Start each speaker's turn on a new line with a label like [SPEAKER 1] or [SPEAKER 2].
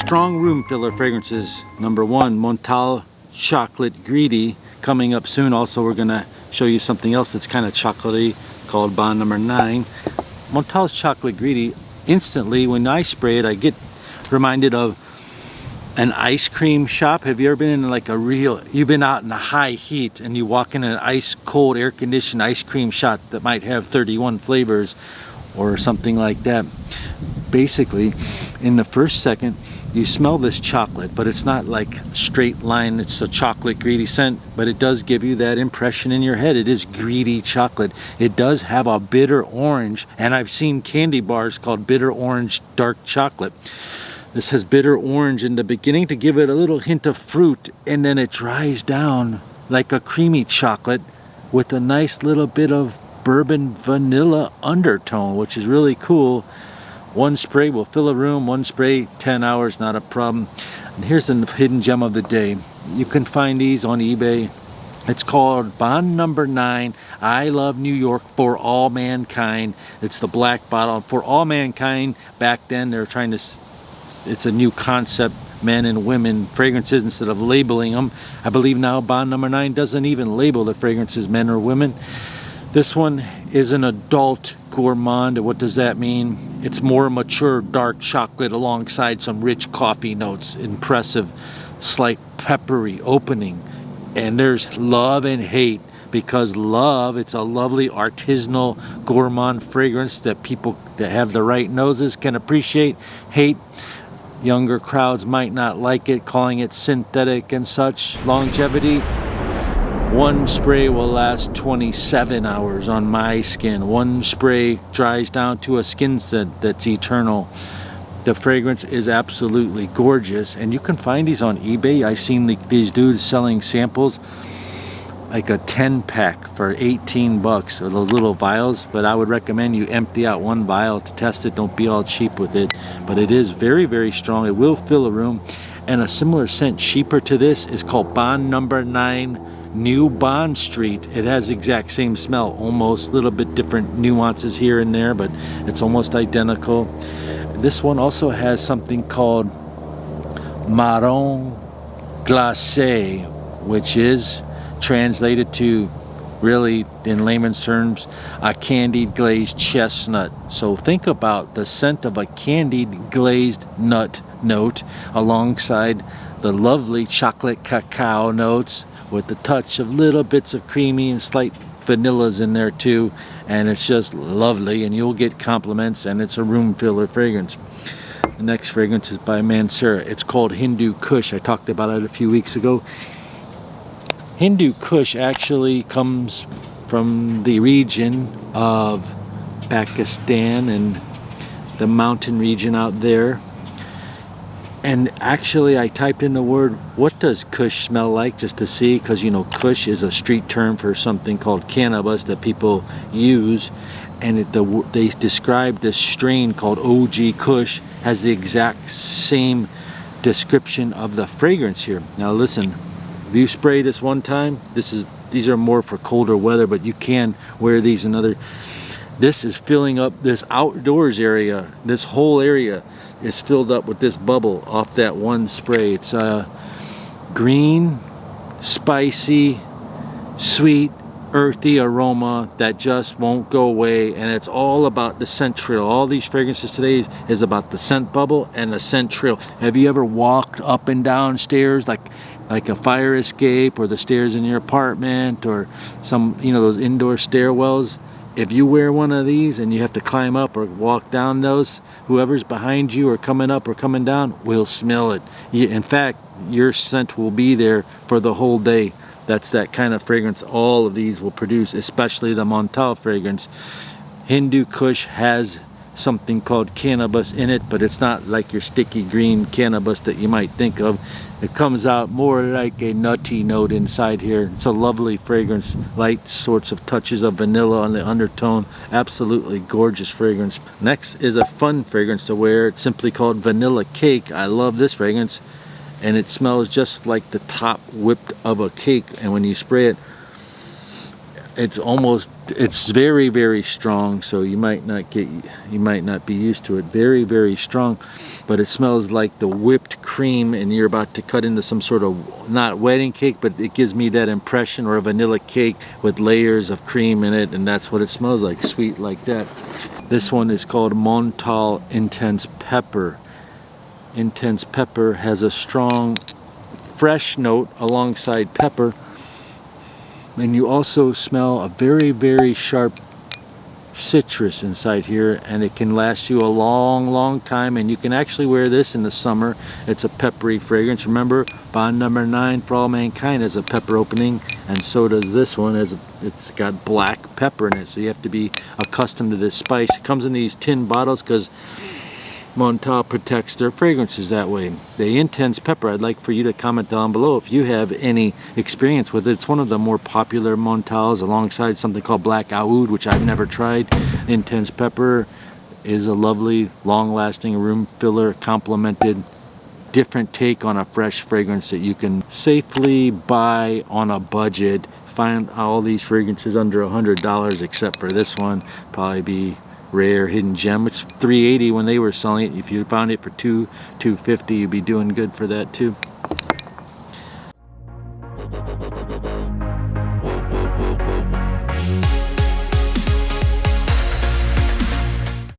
[SPEAKER 1] strong room filler fragrances. Number 1, Montal Chocolate Greedy, coming up soon. Also, we're gonna show you something else that's kind of chocolatey called Bond Number 9. Montal's Chocolate Greedy, instantly when I spray it, I get reminded of an ice cream shop. Have you ever been in like you've been out in a high heat and you walk in an ice cold air conditioned ice cream shop that might have 31 flavors or something like that. Basically, in the first second, you smell this chocolate, but it's not like straight line, it's a chocolate greedy scent, but it does give you that impression in your head. It is greedy chocolate. It does have a bitter orange, and I've seen candy bars called bitter orange dark chocolate. This has bitter orange in the beginning to give it a little hint of fruit, and then it dries down like a creamy chocolate with a nice little bit of bourbon vanilla undertone, which is really cool. One spray will fill a room, one spray, 10 hours, not a problem. And here's the hidden gem of the day. You can find these on eBay. It's called Bond Number 9, I Love New York for All Mankind. It's the black bottle. For all mankind, back then they're trying to, it's a new concept, men and women fragrances instead of labeling them. I believe now Bond Number 9 doesn't even label the fragrances men or women. This one is an adult gourmand. What does that mean? It's more mature dark chocolate alongside some rich coffee notes. Impressive, slight peppery opening. And there's love and hate, because love, it's a lovely artisanal gourmand fragrance that people that have the right noses can appreciate. Hate, younger crowds might not like it, calling it synthetic and such. Longevity, one spray will last 27 hours on my skin. One spray dries down to a skin scent that's eternal. The fragrance is absolutely gorgeous, and you can find these on eBay. I've seen these dudes selling samples, like a 10-pack for 18 bucks, or those little vials, but I would recommend you empty out one vial to test it. Don't be all cheap with it, but it is very, very strong. It will fill a room. And a similar scent cheaper to this is called Bond Number 9 New Bond Street. It has the exact same smell, almost, a little bit different nuances here and there, but it's almost identical. This one also has something called Marron Glacé, which is translated to, really in layman's terms, a candied glazed chestnut. So think about the scent of a candied glazed nut note alongside the lovely chocolate cacao notes, with the touch of little bits of creamy and slight vanillas in there too, and it's just lovely, and you'll get compliments, and it's a room filler fragrance. The next fragrance is by Mansura. It's called Hindu Kush. I talked about it a few weeks ago. Hindu Kush actually comes from the region of Pakistan and the mountain region out there. And actually, I typed in the word, what does Kush smell like, just to see, because you know Kush is a street term for something called cannabis that people use, and they describe this strain called OG Kush has the exact same description of the fragrance here. Now listen, if you spray this one time, these are more for colder weather, but you can wear these another. This is filling up this outdoors area. This whole area is filled up with this bubble off that one spray. It's a green, spicy, sweet, earthy aroma that just won't go away, and it's all about the scent trail. All these fragrances today is about the scent bubble and the scent trail. Have you ever walked up and down stairs like a fire escape, or the stairs in your apartment, or some, you know, those indoor stairwells? If you wear one of these and you have to climb up or walk down those, whoever's behind you or coming up or coming down will smell it. In fact, your scent will be there for the whole day. That's that kind of fragrance all of these will produce, especially the Montal fragrance. Hindu Kush has something called cannabis in it, but it's not like your sticky green cannabis that you might think of. It comes out more like a nutty note inside here. It's a lovely fragrance, light sorts of touches of vanilla on the undertone. Absolutely gorgeous fragrance. Next is a fun fragrance to wear. It's simply called Vanilla Cake. I love this fragrance, and it smells just like the top whipped of a cake, and when you spray it, it's very, very strong, so you might not be used to it. Very, very strong, but it smells like the whipped cream, and you're about to cut into some sort of, not wedding cake, but it gives me that impression, or a vanilla cake with layers of cream in it, and that's what it smells like, sweet like that. This one is called Montal Intense Pepper. Intense Pepper has a strong fresh note alongside pepper, and you also smell a very, very sharp citrus inside here, and it can last you a long time, and you can actually wear this in the summer. It's a peppery fragrance. Remember, Bond number 9 for All Mankind has a pepper opening, and so does this one. It's got black pepper in it, so you have to be accustomed to this spice. It comes in these tin bottles because Montal protects their fragrances that way. The Intense Pepper, I'd like for you to comment down below if you have any experience with it. It's one of the more popular Montals alongside something called Black Oud, which I've never tried. Intense Pepper is a lovely, long-lasting room filler, complemented, different take on a fresh fragrance that you can safely buy on a budget. Find all these fragrances under $100 except for this one. Probably be rare hidden gem, which $3.80 when they were selling it. If you found it for $2.50, you'd be doing good for that too.